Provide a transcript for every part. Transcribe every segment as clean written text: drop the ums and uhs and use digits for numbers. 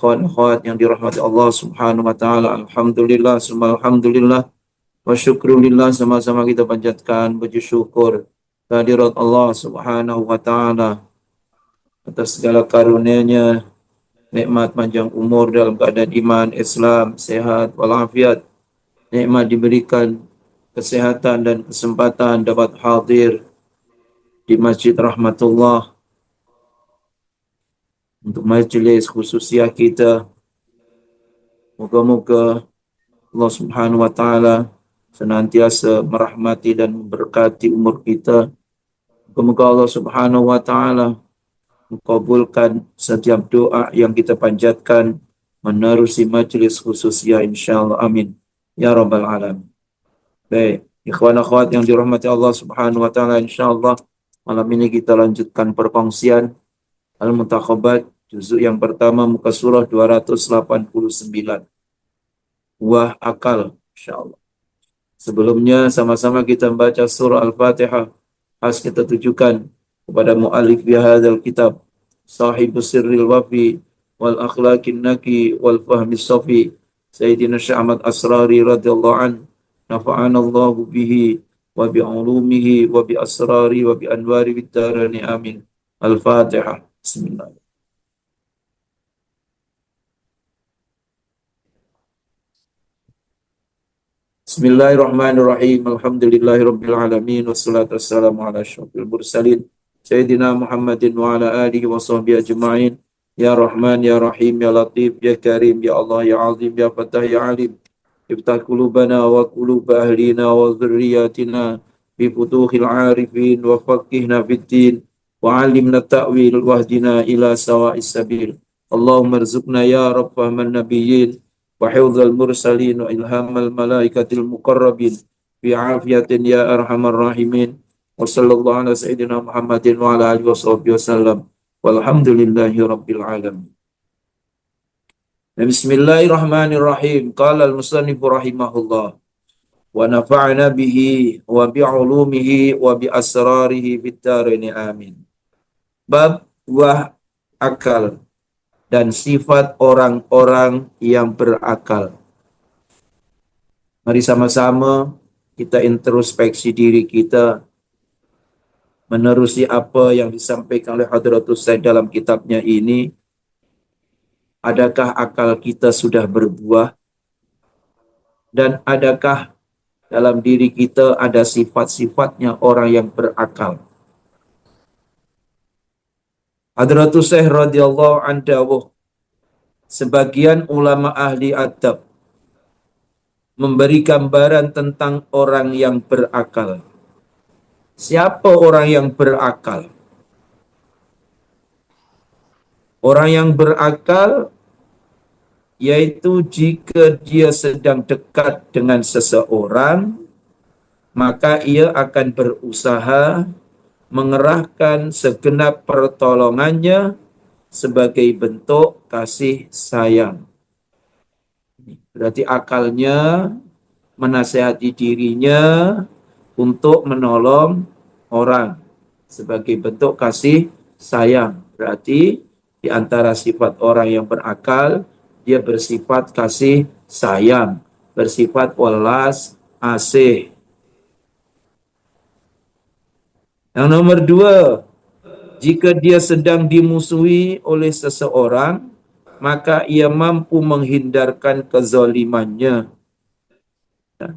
ikhwan-ikhwat yang dirahmati Allah Subhanahu wa taala. Alhamdulillah, summa alhamdulillah wa syukrulillah, sama-sama kita panjatkan puji syukur kehadirat Allah Subhanahu wa taala atas segala karunia-Nya, nikmat panjang umur dalam keadaan iman, Islam, sehat walafiat, nikmat diberikan kesehatan dan kesempatan dapat hadir di Masjid Rahmatullah untuk majelis khususiyah kita. Moga-moga Allah Subhanahu wa taala senantiasa merahmati dan memberkati umur kita. Moga Allah Subhanahu wa taala mengabulkan setiap doa yang kita panjatkan menerusi majelis khususiyah insyaallah, amin ya rabbal alamin. Baik, ikhwan akhwat yang dirahmati Allah Subhanahu wa taala, insyaallah malam ini kita lanjutkan perkongsian Al-Muntakhabat juzuk yang pertama muka surah 289. Buah akal, insyaallah. Sebelumnya sama-sama kita membaca surah Al-Fatihah. Harus kita tujukan kepada mu'alif bihadzal kitab, sahibus sirril wafi wal akhlaqin naki wal fahmis safi, Sayyidina Syekh Ahmad Asrari radhiyallahu an, nafa'ana Allahu bihi wa bi ulumihi wa bi asrari wa bi anwari bid darani, amin. Al-Fatihah. Bismillah. Bismillahirrahmanirrahim. Alhamdulillahirabbil alamin wassalatu wassalamu ala asyrofil mursalin Sayyidina Muhammadin wa ala alihi wa sahbihi ajma'in. Ya Rahman ya Rahim ya Latif ya Karim ya Allah ya Azim ya Fattah ya Alim. Iftah qulubana wa quluba ahlina wa dhurriyyatina bi futuhil arifin wa faqihna fiddin wa alimna ta'wil wahdina ila sawa'is sabil. Allahumma rzuqna ya Rabb fahman nabiyyin wa hifdzal mursalin wa ilhamal malaikatil muqarrabin bi afiyatin ya arhamar rahimin. Wa sallallahu ala sayyidina Muhammadin wa ala alihi wa sahbihi wasallam. Walhamdulillahi rabbil alamin. Bismillahirrahmanirrahim. Qala al-musannif rahimahullah wa nafa'ana bihi wa bi ulumihi wa bi asrarihi fid dharain, amin. Bab buah akal dan sifat orang-orang yang berakal. Mari sama-sama kita introspeksi diri kita, menerusi apa yang disampaikan oleh Hadratus Said dalam kitabnya ini. Adakah akal kita sudah berbuah? Dan adakah dalam diri kita ada sifat-sifatnya orang yang berakal? Hadratus Syekh radhiyallahu anhu, sebagian ulama ahli adab memberi gambaran tentang orang yang berakal. Siapa orang yang berakal? Orang yang berakal yaitu jika dia sedang dekat dengan seseorang, maka ia akan berusaha mengerahkan segenap pertolongannya sebagai bentuk kasih sayang. Berarti akalnya menasihati dirinya untuk menolong orang sebagai bentuk kasih sayang. Berarti di antara sifat orang yang berakal, dia bersifat kasih sayang, bersifat welas asih. Yang nomor dua, jika dia sedang dimusuhi oleh seseorang, maka ia mampu menghindarkan kezalimannya. Nah,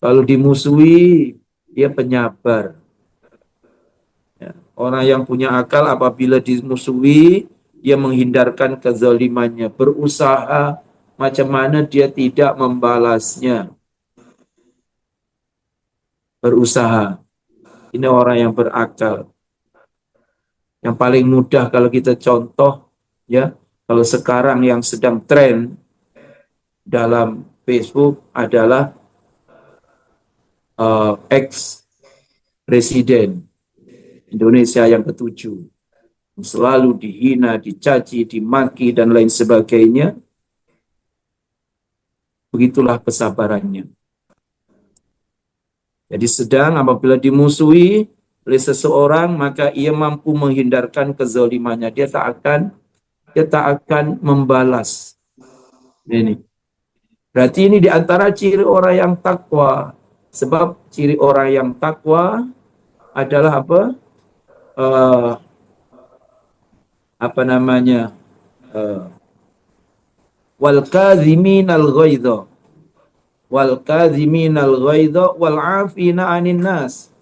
kalau dimusuhi, dia penyabar. Ya, orang yang punya akal apabila dimusuhi, dia menghindarkan kezalimannya, berusaha macam mana dia tidak membalasnya. Berusaha. Ini orang yang berakal. Yang paling mudah kalau kita contoh, ya, kalau sekarang yang sedang tren dalam Facebook adalah ex-presiden Indonesia yang ketujuh. Selalu dihina, dicaci, dimaki, dan lain sebagainya. Begitulah kesabarannya. Jadi sedang apabila dimusuhi oleh seseorang, maka ia mampu menghindarkan kezalimannya. Dia tak akan dia tak akan membalas. Ini. Berarti ini di antara ciri orang yang takwa. Sebab ciri orang yang takwa adalah apa? Eh, apa namanya? Eh, wal kadhiminal ghaidha wal 'afina 'anil nas.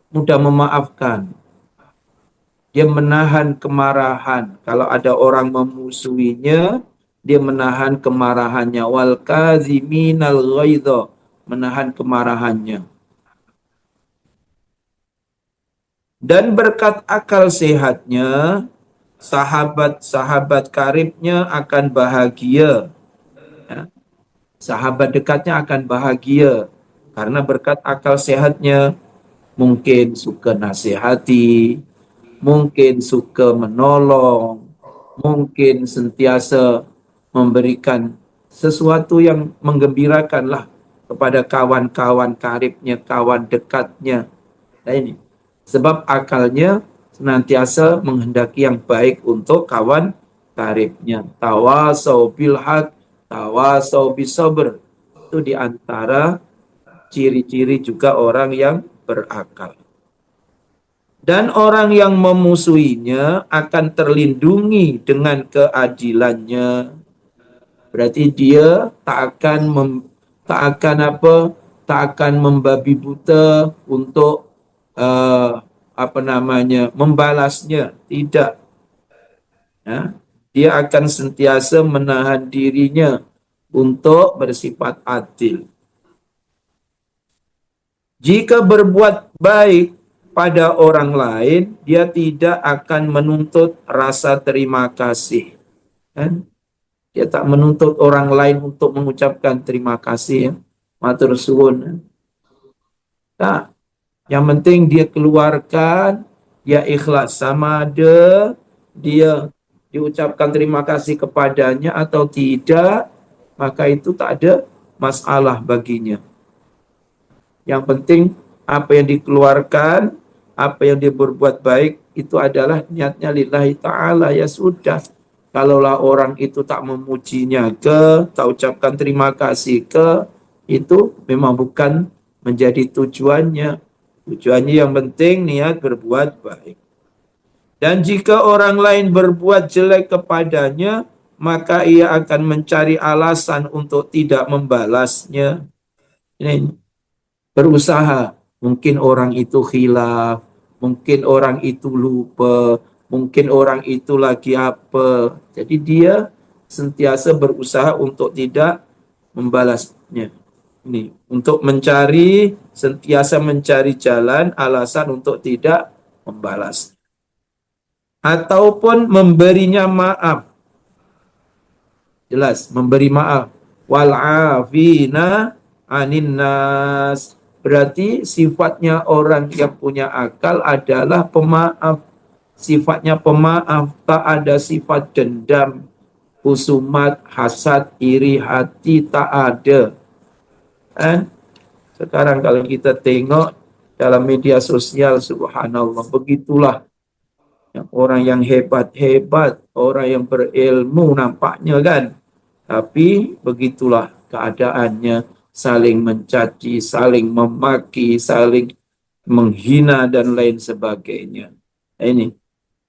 Mudah memaafkan. Dia menahan kemarahan. Kalau ada orang memusuhinya, dia menahan kemarahannya. Wal kadhiminal ghaidha, menahan kemarahannya. Dan berkat akal sehatnya, sahabat-sahabat karibnya akan bahagia. Ya. Sahabat dekatnya akan bahagia. Karena berkat akal sehatnya, mungkin suka nasihati, mungkin suka menolong, mungkin sentiasa memberikan sesuatu yang menggembirakanlah kepada kawan-kawan karibnya, kawan dekatnya. Nah ini, sebab akalnya senantiasa menghendaki yang baik untuk kawan karibnya. Tawasau bil haq, tawasau bis sabr. Itu diantara ciri-ciri juga orang yang berakal. Dan orang yang memusuhinya akan terlindungi dengan keadilannya. Berarti dia tak akan apa? Tak akan membabi buta untuk apa namanya? Membalasnya. Tidak. Ya. Dia akan sentiasa menahan dirinya untuk bersifat adil. Jika berbuat baik pada orang lain, dia tidak akan menuntut rasa terima kasih. Kan? Dia tak menuntut orang lain untuk mengucapkan terima kasih. Ya. Matur suwun. Tak. Yang penting dia keluarkan, dia ikhlas. Sama ada dia diucapkan terima kasih kepadanya atau tidak, maka itu tak ada masalah baginya. Yang penting apa yang dikeluarkan, apa yang dia berbuat baik, itu adalah niatnya lillahi ta'ala, ya sudah. Kalaulah orang itu tak memujinya tak ucapkan terima kasih itu memang bukan menjadi tujuannya. Tujuannya yang penting niat berbuat baik. Dan jika orang lain berbuat jelek kepadanya, maka ia akan mencari alasan untuk tidak membalasnya. Ini berusaha. Mungkin orang itu khilaf, mungkin orang itu lupa, mungkin orang itu lagi apa. Jadi dia sentiasa berusaha untuk tidak membalasnya. Ini untuk sentiasa mencari jalan alasan untuk tidak membalas. Ataupun memberinya maaf. Jelas, memberi maaf. Wal'afina anin nas. Berarti sifatnya orang yang punya akal adalah pemaaf. Sifatnya pemaaf, tak ada sifat dendam, husumat, hasad, iri hati, tak ada. Sekarang kalau kita tengok dalam media sosial, subhanallah, begitulah orang yang hebat-hebat, orang yang berilmu nampaknya kan. Tapi begitulah keadaannya, saling mencaci, saling memaki, saling menghina dan lain sebagainya. Ini.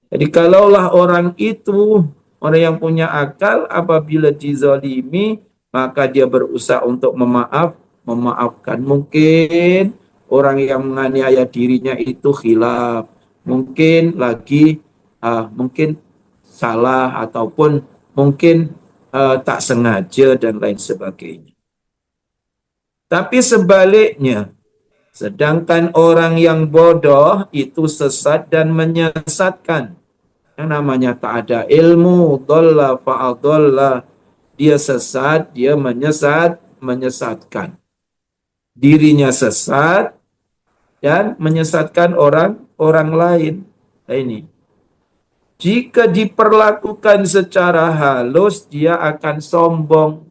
Jadi kalaulah orang itu, orang yang punya akal apabila dizalimi, maka dia berusaha untuk memaafkan. Mungkin orang yang menganiaya dirinya itu khilaf, mungkin lagi mungkin salah ataupun mungkin tak sengaja dan lain sebagainya. Tapi sebaliknya, sedangkan orang yang bodoh itu sesat dan menyesatkan. Yang namanya tak ada ilmu, dhalla fa'adhalla. Dia sesat, dia menyesatkan. Dirinya sesat dan menyesatkan orang lain. Nah, ini. Jika diperlakukan secara halus, dia akan sombong,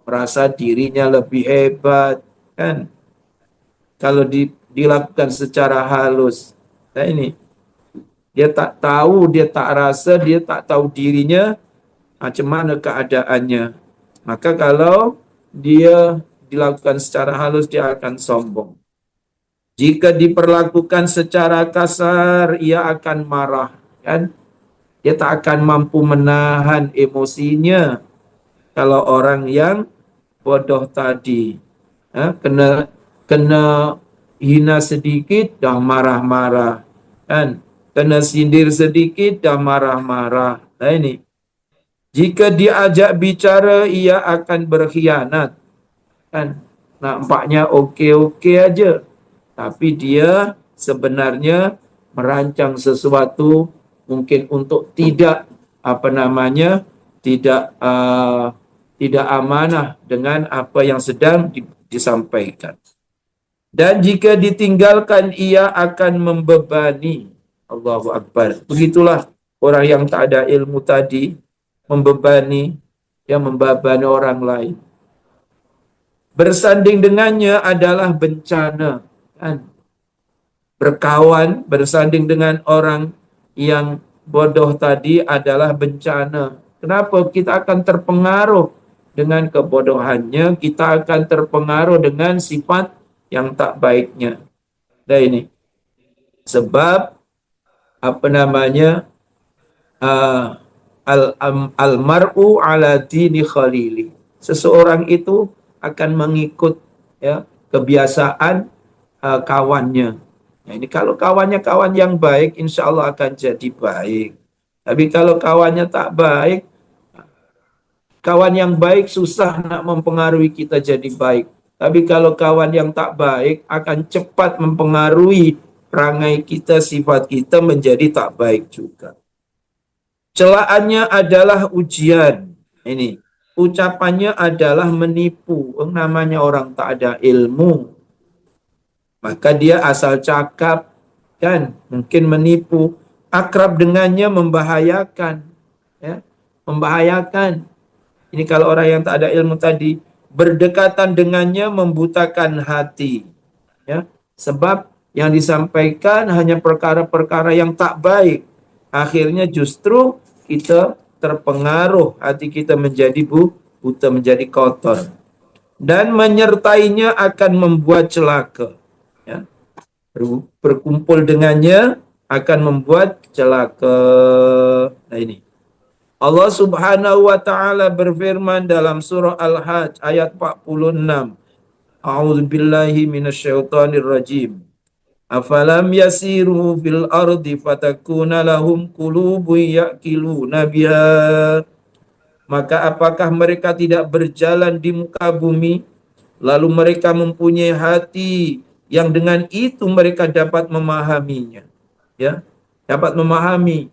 merasa dirinya lebih hebat, kan? Kalau dilakukan secara halus. Nah ini, dia tak tahu, dia tak rasa, dia tak tahu dirinya macam mana keadaannya. Maka kalau dia dilakukan secara halus, dia akan sombong. Jika diperlakukan secara kasar, ia akan marah, kan? Dia tak akan mampu menahan emosinya. Kalau orang yang bodoh tadi, kena kena hina sedikit dah marah-marah, kan? Kena sindir sedikit dah marah-marah. Nah ini, jika diajak bicara, ia akan berkhianat, kan? Nampaknya okey-okey aja, tapi dia sebenarnya merancang sesuatu mungkin untuk tidak apa namanya tidak amanah dengan apa yang sedang disampaikan. Dan jika ditinggalkan, ia akan membebani. Allahu Akbar. Begitulah orang yang tak ada ilmu tadi, membebani, yang membebani orang lain. Bersanding dengannya adalah bencana, kan? Berkawan, bersanding dengan orang yang bodoh tadi adalah bencana. Kenapa? Kita akan terpengaruh dengan kebodohannya, kita akan terpengaruh dengan sifat yang tak baiknya. Nah ini, sebab apa namanya, uh, al-mar'u ala dini khalili. Seseorang itu akan mengikut, ya, kebiasaan kawannya. Nah, ini kalau kawannya kawan yang baik, insya Allah akan jadi baik. Tapi kalau kawannya tak baik, kawan yang baik susah nak mempengaruhi kita jadi baik. Tapi kalau kawan yang tak baik akan cepat mempengaruhi perangai kita, sifat kita menjadi tak baik juga. Celaannya adalah ujian. Ini, ucapannya adalah menipu. Namanya orang tak ada ilmu, maka dia asal cakap, kan, mungkin menipu. Akrab dengannya membahayakan, ya, membahayakan. Ini kalau orang yang tak ada ilmu tadi. Berdekatan dengannya membutakan hati, ya, sebab yang disampaikan hanya perkara-perkara yang tak baik. Akhirnya justru kita terpengaruh, hati kita menjadi buta, menjadi kotor. Dan menyertainya akan membuat celaka, ya. Berkumpul dengannya akan membuat celaka. Nah ini, Allah Subhanahu wa taala berfirman dalam surah Al-Hajj ayat 46. A'udzu billahi minasyaitonir rajim. Afalam yasiru fil ardi fatakuna lahum qulubun ya'qiluna biha. Maka apakah mereka tidak berjalan di muka bumi, lalu mereka mempunyai hati yang dengan itu mereka dapat memahaminya, ya, dapat memahami,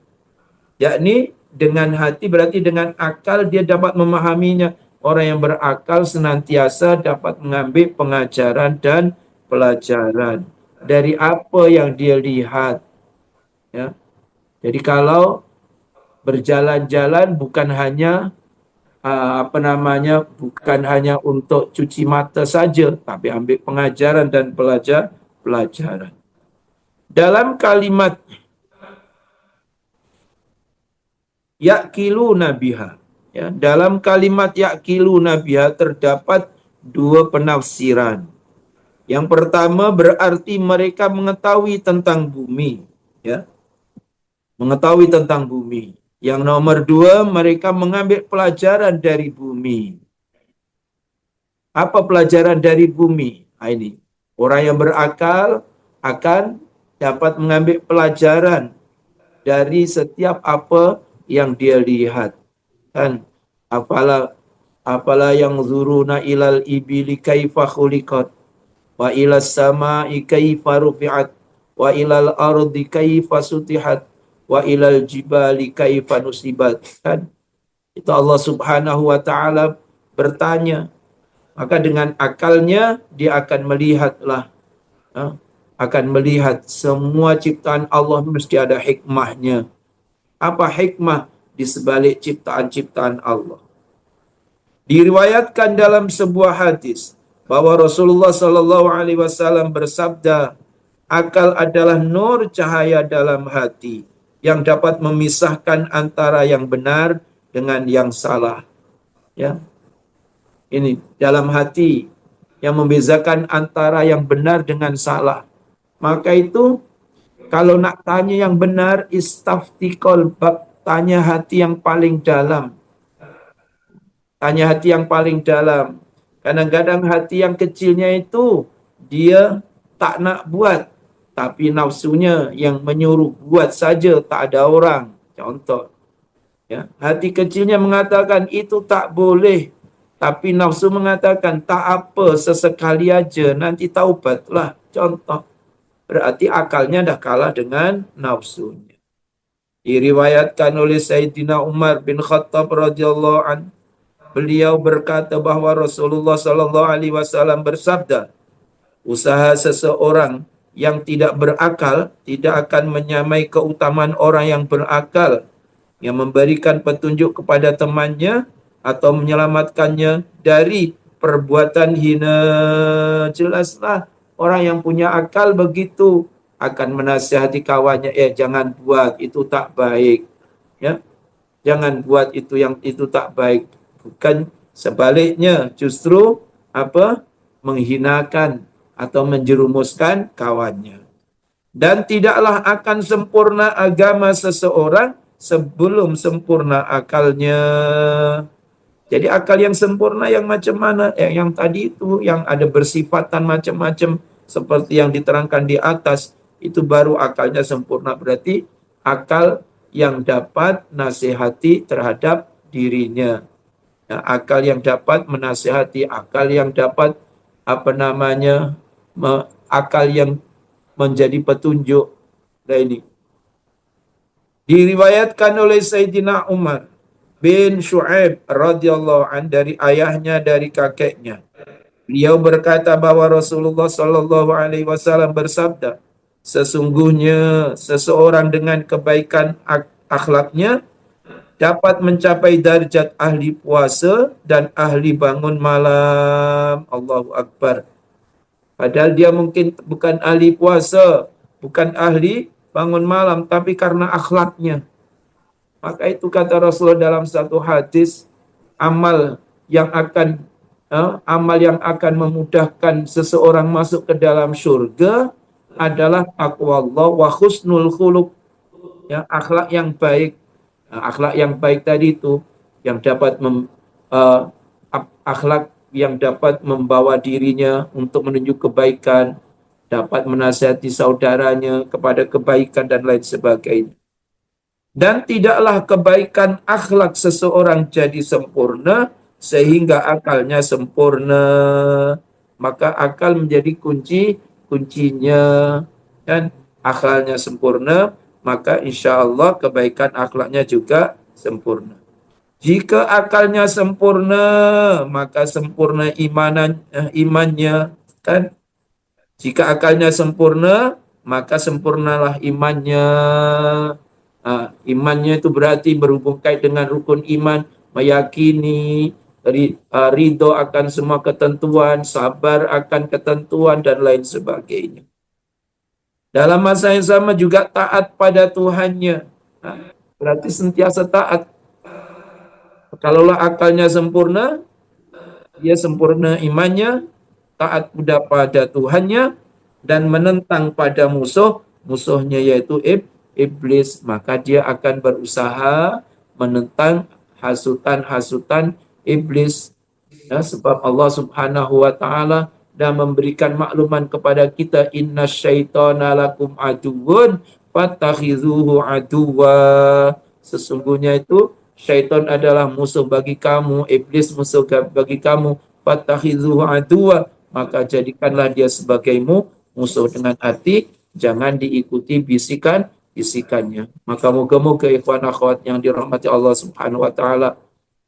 yakni dengan hati berarti dengan akal dia dapat memahaminya. Orang yang berakal senantiasa dapat mengambil pengajaran dan pelajaran dari apa yang dia lihat, ya. Jadi kalau berjalan-jalan bukan hanya bukan hanya untuk cuci mata saja, tapi ambil pengajaran dan pelajaran. Dalam kalimat yakilu nabiha, ya, dalam kalimat yakilu nabiha terdapat dua penafsiran. Yang pertama berarti mereka mengetahui tentang bumi, ya, mengetahui tentang bumi. Yang nomor dua, mereka mengambil pelajaran dari bumi. Apa pelajaran dari bumi? Nah, ini, orang yang berakal akan dapat mengambil pelajaran dari setiap apa yang dia lihat, kan. Apala yang zuruna ilal ibili kaifa khuliqat wa ilas sama'i kaifa rufi'at wa ilal ardi kaifa sutihat wa ilal jibali kaifa nusibat, kan. Itu Allah Subhanahu wa taala bertanya. Maka dengan akalnya dia akan melihatlah, akan melihat semua ciptaan Allah mesti ada hikmahnya. Apa hikmah di sebalik ciptaan-ciptaan Allah? Diriwayatkan dalam sebuah hadis bahwa Rasulullah Shallallahu Alaihi Wasallam bersabda, akal adalah nur cahaya dalam hati yang dapat memisahkan antara yang benar dengan yang salah. Ya, ini dalam hati yang membezakan antara yang benar dengan salah. Maka itu kalau nak tanya yang benar, istafti qalbak, tanya hati yang paling dalam. Tanya hati yang paling dalam. Kadang-kadang hati yang kecilnya itu dia tak nak buat, tapi nafsunya yang menyuruh buat saja, tak ada orang. Contoh, ya, hati kecilnya mengatakan itu tak boleh, tapi nafsu mengatakan tak apa, sesekali aja, nanti taubatlah. Contoh, berarti akalnya dah kalah dengan nafsunya. Diriwayatkan oleh Sayyidina Umar bin Khattab radhiyallahu an, beliau berkata bahwa Rasulullah Shallallahu Alaihi Wasallam bersabda, usaha seseorang yang tidak berakal tidak akan menyamai keutamaan orang yang berakal, yang memberikan petunjuk kepada temannya atau menyelamatkannya dari perbuatan hina. Jelaslah orang yang punya akal begitu akan menasihati kawannya, jangan buat itu tak baik, ya, jangan buat itu, yang itu tak baik. Bukan sebaliknya, justru apa? Menghinakan atau menjerumuskan kawannya. Dan tidaklah akan sempurna agama seseorang sebelum sempurna akalnya. Jadi akal yang sempurna yang macam mana? Yang tadi itu, yang ada bersifatan macam-macam seperti yang diterangkan di atas, itu baru akalnya sempurna. Berarti akal yang dapat nasihati terhadap dirinya. Nah, akal yang dapat menasihati, akal yang dapat apa namanya, akal yang menjadi petunjuk. Nah ini diriwayatkan oleh Sayyidina Umar bin Shu'aib radhiyallahu an, dari ayahnya, dari kakeknya. Beliau berkata bahwa Rasulullah Shallallahu Alaihi Wasallam bersabda, sesungguhnya seseorang dengan kebaikan akhlaknya dapat mencapai darjat ahli puasa dan ahli bangun malam. Allahu Akbar. Padahal dia mungkin bukan ahli puasa, bukan ahli bangun malam, tapi karena akhlaknya. Maka itu kata Rasulullah dalam satu hadis, amal yang akan amal yang akan memudahkan seseorang masuk ke dalam surga adalah taqwallah wa husnul khuluq, ya, akhlak yang baik. Nah, akhlak yang baik tadi itu yang dapat akhlak yang dapat membawa dirinya untuk menuju kebaikan, dapat menasihati saudaranya kepada kebaikan dan lain sebagainya. Dan tidaklah kebaikan akhlak seseorang jadi sempurna sehingga akalnya sempurna. Maka akal menjadi kuncinya. Dan akalnya sempurna, maka insya Allah kebaikan akhlaknya juga sempurna. Jika akalnya sempurna, maka sempurna imannya, kan? Jika akalnya sempurna, maka sempurnalah imannya. Imannya itu berarti berhubung kait dengan rukun iman, meyakini, ridho akan semua ketentuan, sabar akan ketentuan, dan lain sebagainya. Dalam masa yang sama juga taat pada Tuhannya. Berarti sentiasa taat. Kalaulah akalnya sempurna, dia sempurna imannya, taat pula pada Tuhannya, dan menentang pada musuhnya yaitu iblis, maka dia akan berusaha menentang hasutan-hasutan iblis. Ya, sebab Allah Subhanahu wa taala dan memberikan makluman kepada kita, inna syaitana lakum aduwwun fatakhizuhu aduwa. Sesungguhnya itu syaitan adalah musuh bagi kamu, iblis musuh bagi kamu, fatakhizuhu aduwa, maka jadikanlah dia sebagai musuh dengan hati, jangan diikuti bisikannya. Maka moga-moga ikhwan akhwat yang dirahmati Allah Subhanahu wa taala,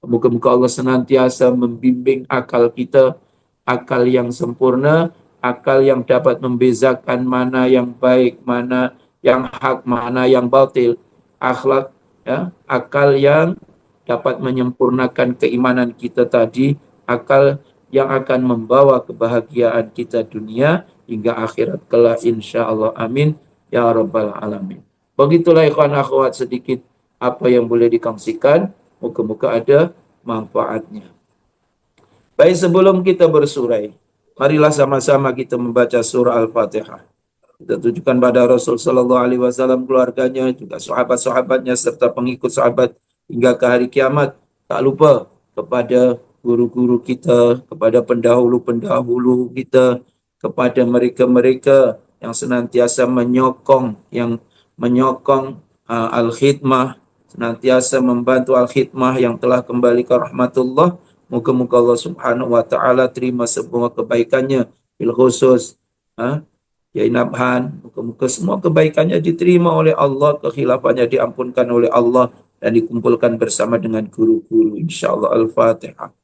moga-moga Allah senantiasa membimbing akal kita, akal yang sempurna, akal yang dapat membezakan mana yang baik, mana yang hak, mana yang batil. Akhlak, ya, akal yang dapat menyempurnakan keimanan kita tadi, akal yang akan membawa kebahagiaan kita dunia hingga akhirat kelak insyaallah. Amin ya rabbal alamin. Begitulah ikhwan akhwat sedikit apa yang boleh dikongsikan. Moga-moga ada manfaatnya. Baik, sebelum kita bersurai, marilah sama-sama kita membaca surah Al-Fatihah. Kita tujukan pada Rasul Sallallahu Alaihi Wasallam, keluarganya, juga sahabat-sahabatnya, serta pengikut sahabat hingga ke hari kiamat. Tak lupa kepada guru-guru kita, kepada pendahulu-pendahulu kita, kepada mereka-mereka yang senantiasa menyokong al-khidmah, senantiasa membantu al-khidmah yang telah kembali ke rahmatullah. Moga-moga Allah Subhanahu wa taala terima semua kebaikannya, bil khusus Yai Nabhan, moga-moga semua kebaikannya diterima oleh Allah, kekhilafannya diampunkan oleh Allah, dan dikumpulkan bersama dengan guru-guru. InsyaAllah. Al-Fatihah.